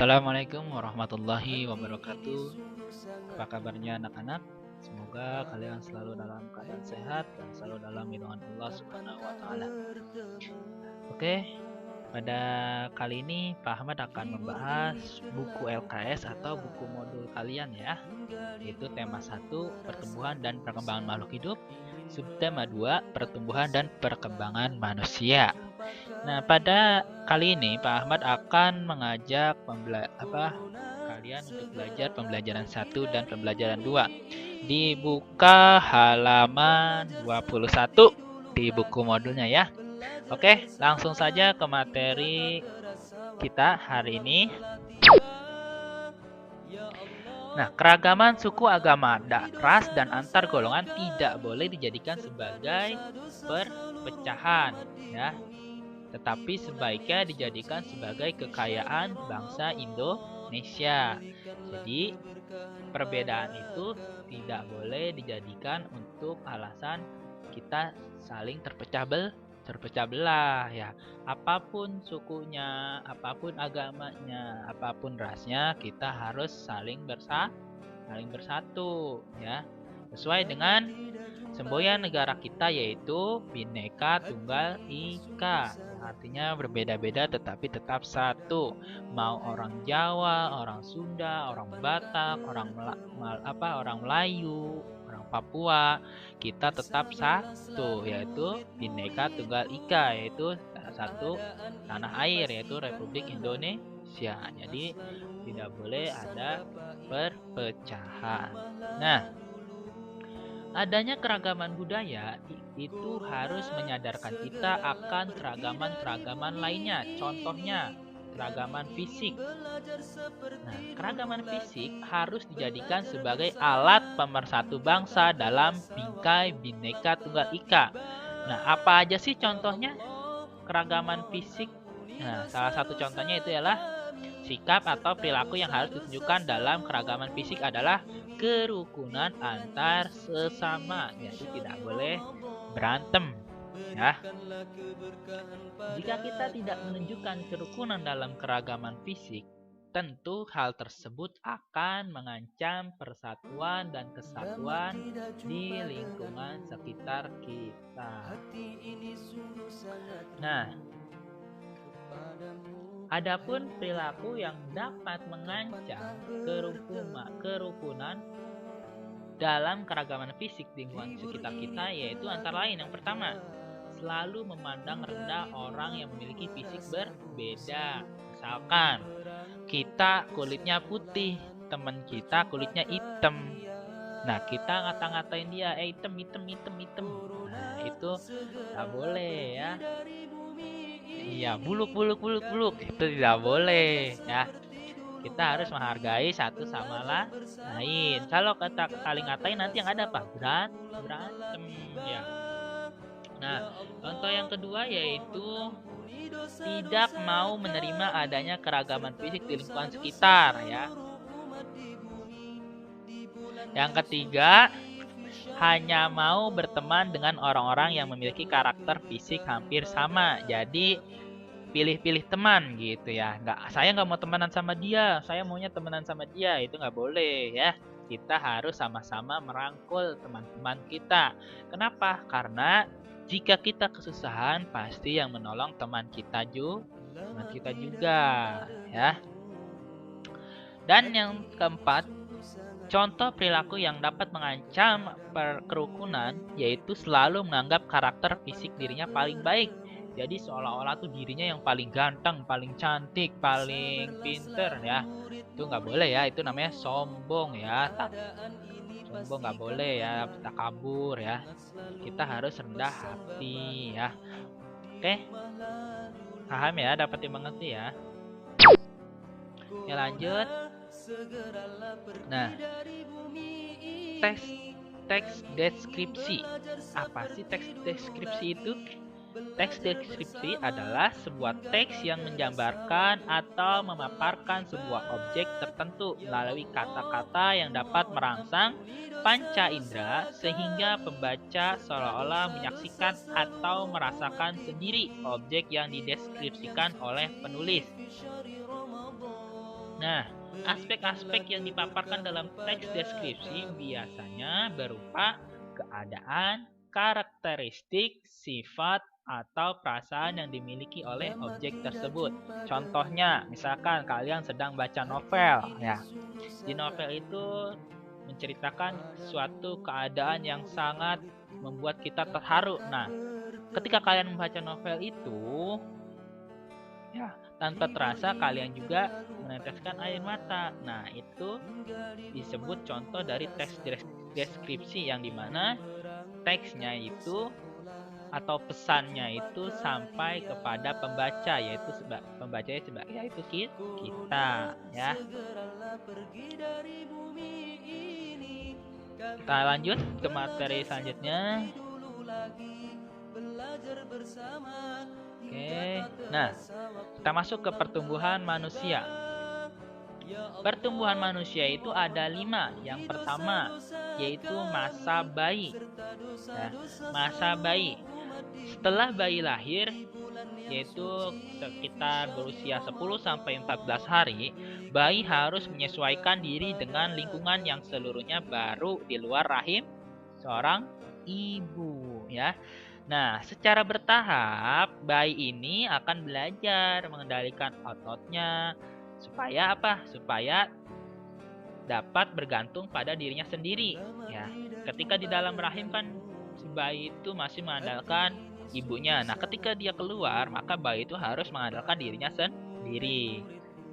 Assalamualaikum warahmatullahi wabarakatuh. Apa kabarnya anak-anak? Semoga kalian selalu dalam keadaan sehat dan selalu dalam lindungan Allah Subhanahu wa taala. Oke, pada kali ini Pak Ahmad akan membahas buku LKS atau buku modul kalian ya. Yaitu tema 1, pertumbuhan dan perkembangan makhluk hidup. Subtema 2, pertumbuhan dan perkembangan manusia. Nah, pada kali ini Pak Ahmad akan mengajak kalian untuk belajar pembelajaran 1 dan pembelajaran 2. Dibuka halaman 21 di buku modulnya ya. Oke, langsung saja ke materi kita hari ini. Nah, keragaman suku, agama, ras, dan antar golongan tidak boleh dijadikan sebagai perpecahan ya, tetapi sebaiknya dijadikan sebagai kekayaan bangsa Indonesia. Jadi, perbedaan itu tidak boleh dijadikan untuk alasan kita saling terpecah belah ya. Apapun sukunya, apapun agamanya, apapun rasnya, kita harus saling bersatu ya. Sesuai dengan semboyan negara kita yaitu Bhinneka Tunggal Ika. Artinya berbeda-beda tetapi tetap satu. Mau orang Jawa, orang Sunda, orang Batak, orang Melayu, orang Papua, kita tetap satu, yaitu Bhinneka Tunggal Ika, yaitu satu tanah air, yaitu Republik Indonesia. Jadi tidak boleh ada perpecahan. Nah, adanya keragaman budaya itu harus menyadarkan kita akan keragaman-keragaman lainnya. Contohnya, keragaman fisik. Nah, keragaman fisik harus dijadikan sebagai alat pemersatu bangsa dalam bingkai Bhinneka Tunggal Ika. Nah, apa aja sih contohnya keragaman fisik? Nah, salah satu contohnya itu adalah sikap atau perilaku yang harus ditunjukkan dalam keragaman fisik adalah kerukunan antar sesama, jadi tidak boleh berantem ya. Jika kita tidak menunjukkan kerukunan dalam keragaman fisik, tentu hal tersebut akan mengancam persatuan dan kesatuan di lingkungan sekitar kita. Nah, adapun perilaku yang dapat mengancam kerukunan dalam keragaman fisik di lingkungan sekitar kita yaitu antara lain yang pertama, selalu memandang rendah orang yang memiliki fisik berbeda. Misalkan kita kulitnya putih, teman kita kulitnya hitam. Nah, kita ngata-ngatain dia, hitam. Nah, itu nggak boleh ya. Iya, buluk, itu tidak boleh ya. Kita harus menghargai satu sama lain. Kalau kita saling ngatain nanti yang ada apa? Berantem ya. Nah, contoh yang kedua yaitu tidak mau menerima adanya keragaman fisik di lingkungan sekitar ya. Yang ketiga, hanya mau berteman dengan orang-orang yang memiliki karakter fisik hampir sama. Jadi pilih-pilih teman gitu ya. Saya nggak mau temenan sama dia, saya maunya temenan sama dia, itu nggak boleh ya. Kita harus sama-sama merangkul teman-teman kita. Kenapa? Karena jika kita kesusahan, pasti yang menolong teman kita juga ya. Dan yang keempat, contoh perilaku yang dapat mengancam kerukunan yaitu selalu menganggap karakter fisik dirinya paling baik. Jadi seolah-olah tuh dirinya yang paling ganteng, paling cantik, paling pinter ya. Itu nggak boleh ya, itu namanya sombong ya. Sombong nggak boleh ya, takabur ya. Kita harus rendah hati ya. Oke, paham ya, dapat dimengerti ya. Ya lanjut. Nah, teks deskripsi. Apa sih teks deskripsi itu? Teks deskripsi adalah sebuah teks yang menggambarkan atau memaparkan sebuah objek tertentu melalui kata-kata yang dapat merangsang panca indera sehingga pembaca seolah-olah menyaksikan atau merasakan sendiri objek yang dideskripsikan oleh penulis. Nah, aspek-aspek yang dipaparkan dalam teks deskripsi biasanya berupa keadaan, karakteristik, sifat, atau perasaan yang dimiliki oleh objek tersebut. Contohnya, misalkan kalian sedang baca novel, ya. Di novel itu menceritakan suatu keadaan yang sangat membuat kita terharu. Nah, ketika kalian membaca novel itu, ya, tanpa terasa kalian juga meneteskan air mata. Nah, itu disebut contoh dari teks deskripsi yang dimana teksnya itu atau pesannya itu sampai kepada pembaca, yaitu yaitu kita, ya. Kita lanjut ke materi selanjutnya. Oke, nah kita masuk ke pertumbuhan manusia. Pertumbuhan manusia itu ada 5. Yang pertama yaitu masa bayi. Ya, masa bayi. Setelah bayi lahir, yaitu sekitar berusia 10-14 hari, bayi harus menyesuaikan diri dengan lingkungan yang seluruhnya baru di luar rahim seorang ibu, ya. Nah, secara bertahap bayi ini akan belajar mengendalikan ototnya supaya apa? Supaya dapat bergantung pada dirinya sendiri, ya. Ketika di dalam rahim kan si bayi itu masih mengandalkan ibunya. Nah, ketika dia keluar, maka bayi itu harus mengandalkan dirinya sendiri.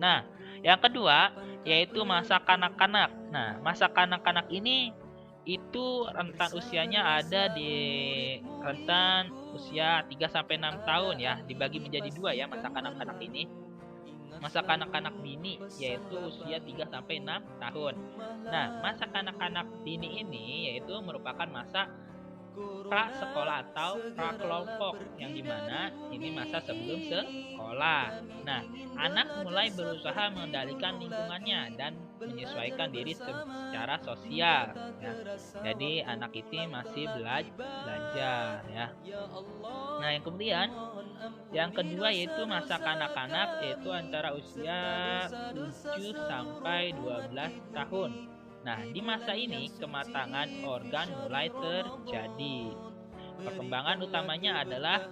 Nah, yang kedua yaitu masa kanak-kanak. Nah, masa kanak-kanak ini itu rentan usianya ada di rentan usia 3-6 tahun, ya. Dibagi menjadi 2 ya masa kanak-kanak ini. Masa kanak-kanak dini yaitu usia 3-6 tahun. Nah, masa kanak-kanak dini ini yaitu merupakan masa pra sekolah atau pra kelompok, yang dimana ini masa sebelum sekolah. Nah, anak mulai berusaha mengendalikan lingkungannya dan menyesuaikan diri secara sosial, ya. Jadi anak itu masih belajar, ya. Nah, yang kedua yaitu masa kanak-kanak, yaitu antara usia 7-12 tahun. Nah, di masa ini kematangan organ mulai terjadi. Perkembangan utamanya adalah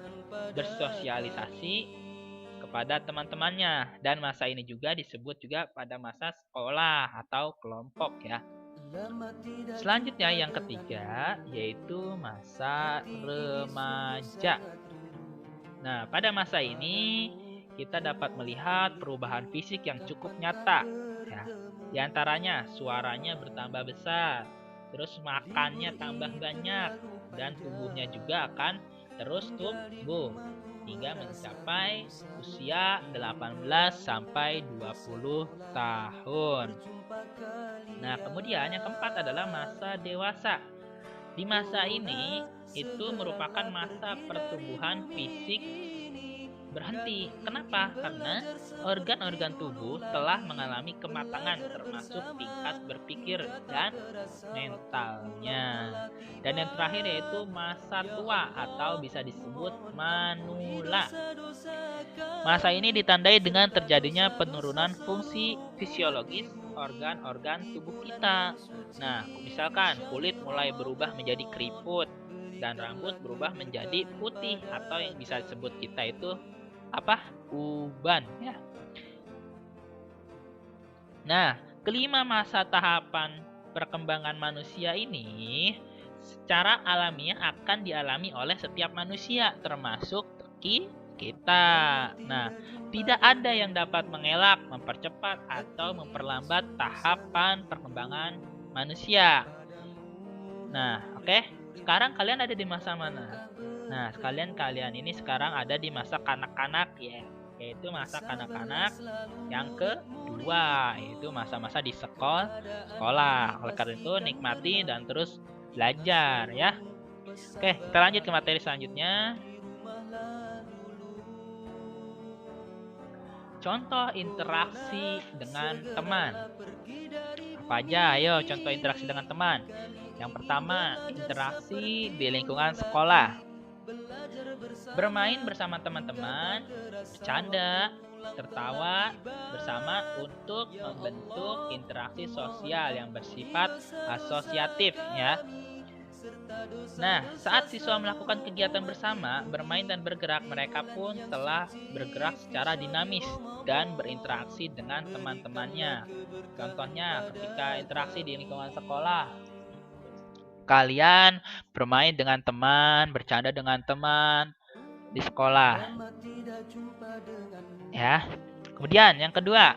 bersosialisasi kepada teman-temannya, dan masa ini juga disebut juga pada masa sekolah atau kelompok, ya. Selanjutnya yang ketiga yaitu masa remaja. Nah, pada masa ini kita dapat melihat perubahan fisik yang cukup nyata, ya. Di antaranya suaranya bertambah besar, terus makannya tambah banyak, dan tubuhnya juga akan terus tumbuh hingga mencapai usia 18-20 tahun. Nah, kemudian yang keempat adalah masa dewasa. Di masa ini itu merupakan masa pertumbuhan fisik berhenti. Kenapa? Karena organ-organ tubuh telah mengalami kematangan termasuk tingkat berpikir dan mentalnya. Dan yang terakhir yaitu masa tua atau bisa disebut manula. Masa ini ditandai dengan terjadinya penurunan fungsi fisiologis organ-organ tubuh kita. Nah, misalkan kulit mulai berubah menjadi keriput dan rambut berubah menjadi putih atau yang bisa disebut kita itu uban, ya. Nah, kelima masa tahapan perkembangan manusia ini secara alamiah akan dialami oleh setiap manusia, termasuk kita. Nah, tidak ada yang dapat mengelak, mempercepat, atau memperlambat tahapan perkembangan manusia. Nah, oke. Sekarang kalian ada di masa mana? Nah, kalian ini sekarang ada di masa kanak-kanak, ya. Yaitu masa kanak-kanak yang kedua, yaitu masa-masa di sekolah. Oleh karena itu, nikmati dan terus belajar, ya. Oke, kita lanjut ke materi selanjutnya. Contoh interaksi dengan teman. Apa aja? Ayo, contoh interaksi dengan teman. Yang pertama, interaksi di lingkungan sekolah. Bermain bersama teman-teman, bercanda, tertawa bersama untuk membentuk interaksi sosial yang bersifat asosiatif ya. Nah, saat siswa melakukan kegiatan bersama, bermain dan bergerak, mereka pun telah bergerak secara dinamis dan berinteraksi dengan teman-temannya. Contohnya, ketika interaksi di lingkungan sekolah, kalian bermain dengan teman, bercanda dengan teman di sekolah. Ya. Kemudian yang kedua,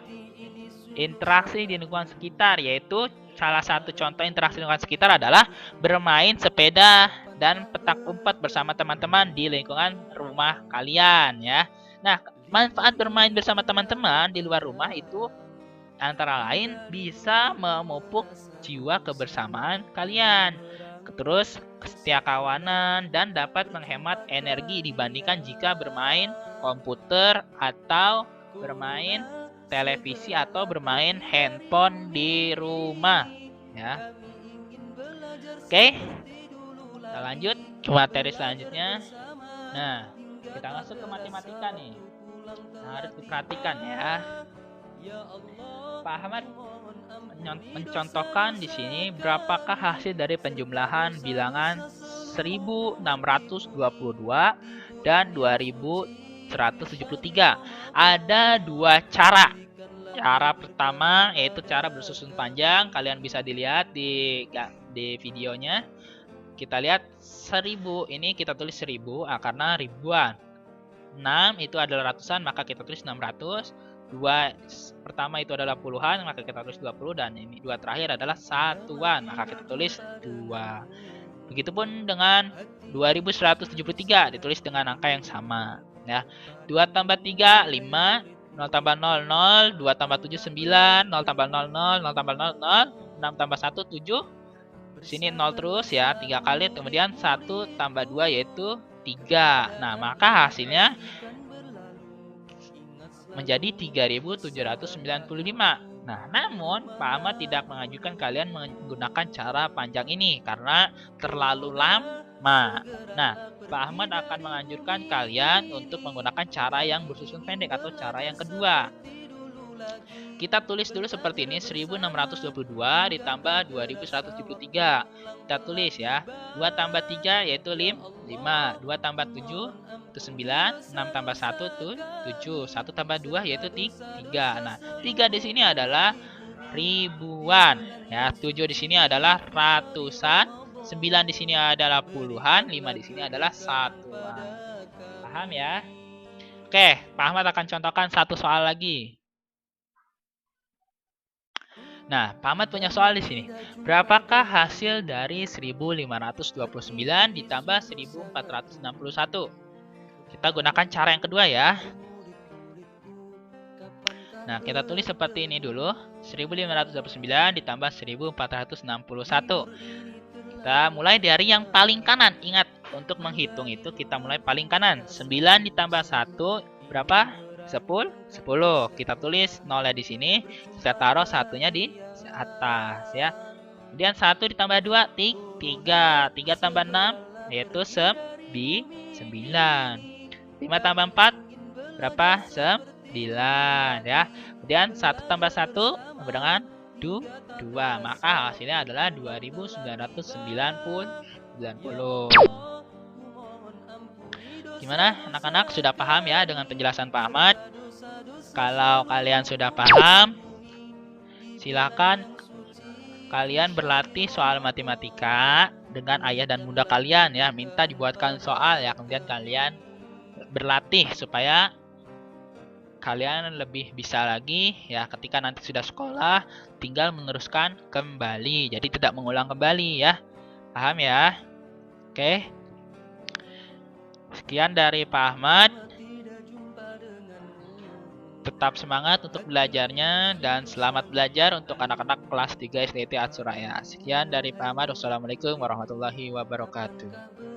interaksi di lingkungan sekitar, yaitu salah satu contoh interaksi lingkungan sekitar adalah bermain sepeda dan petak umpet bersama teman-teman di lingkungan rumah kalian ya. Nah, manfaat bermain bersama teman-teman di luar rumah itu antara lain bisa memupuk jiwa kebersamaan kalian. Terus kesetiakawanan dan dapat menghemat energi dibandingkan jika bermain komputer atau bermain televisi atau bermain handphone di rumah ya. Oke, kita lanjut ke materi selanjutnya. Nah, kita masuk ke matematika nih. Nah, harus diperhatikan ya. Pak Ahmad mencontohkan di sini berapakah hasil dari penjumlahan bilangan 1622 dan 2173. Ada dua cara. Cara pertama yaitu cara bersusun panjang. Kalian bisa dilihat di videonya. Kita lihat 1000 ini kita tulis 1000 karena ribuan. 6 itu adalah ratusan maka kita tulis 600. 2 pertama itu adalah puluhan maka kita tulis 20 dan ini 2 terakhir adalah satuan maka kita tulis 2. Begitupun dengan 2173 ditulis dengan angka yang sama ya. 2 tambah 3 5, 0 tambah 0 0, 2 tambah 7 9, 0 tambah 0 0, 0 tambah 0 0, 6 tambah 1 7. Sini 0 terus ya 3 kali, kemudian 1 tambah 2 yaitu 3. Nah, maka hasilnya menjadi 3795. Nah, namun Pak Ahmad tidak mengajukan kalian menggunakan cara panjang ini karena terlalu lama. Nah, Pak Ahmad akan menganjurkan kalian untuk menggunakan cara yang bersusun pendek atau cara yang kedua. Kita tulis dulu seperti ini, 1622 ditambah 2173. Kita tulis ya, 2 tambah 3 yaitu 5, 2 tambah 7 itu 9, 6 tambah 1 itu 7, 1 tambah 2 yaitu 3. Nah, 3 di sini adalah ribuan ya, 7 di sini adalah ratusan, 9 di sini adalah puluhan, 5 di sini adalah satuan. Paham ya? Oke, Pak Ahmad akan contohkan satu soal lagi. Nah, Pak Ahmad punya soal di sini. Berapakah hasil dari 1529 ditambah 1461? Kita gunakan cara yang kedua ya. Nah, kita tulis seperti ini dulu. 1529 ditambah 1461. Kita mulai dari yang paling kanan. Ingat, untuk menghitung itu kita mulai paling kanan. 9 ditambah 1 berapa? 10. Kita tulis nolnya di sini, kita taruh satunya di atas ya. Kemudian 1 ditambah 2 3. 3 tambah 6 yaitu 9. 5 tambah 4 berapa? 9 ya. Kemudian 1 tambah 1 sama dengan 2. Maka hasilnya adalah 2990. Gimana anak-anak, sudah paham ya dengan penjelasan Pak Ahmad? Kalau kalian sudah paham, silakan kalian berlatih soal matematika dengan ayah dan bunda kalian ya. Minta dibuatkan soal ya, kemudian kalian berlatih supaya kalian lebih bisa lagi ya ketika nanti sudah sekolah, tinggal meneruskan kembali. Jadi tidak mengulang kembali ya. Paham ya? Oke. Sekian dari Pak Ahmad. Tetap semangat untuk belajarnya dan selamat belajar untuk anak-anak kelas 3 SDT Atsuraya. Sekian dari Pak Ahmad. Wassalamualaikum warahmatullahi wabarakatuh.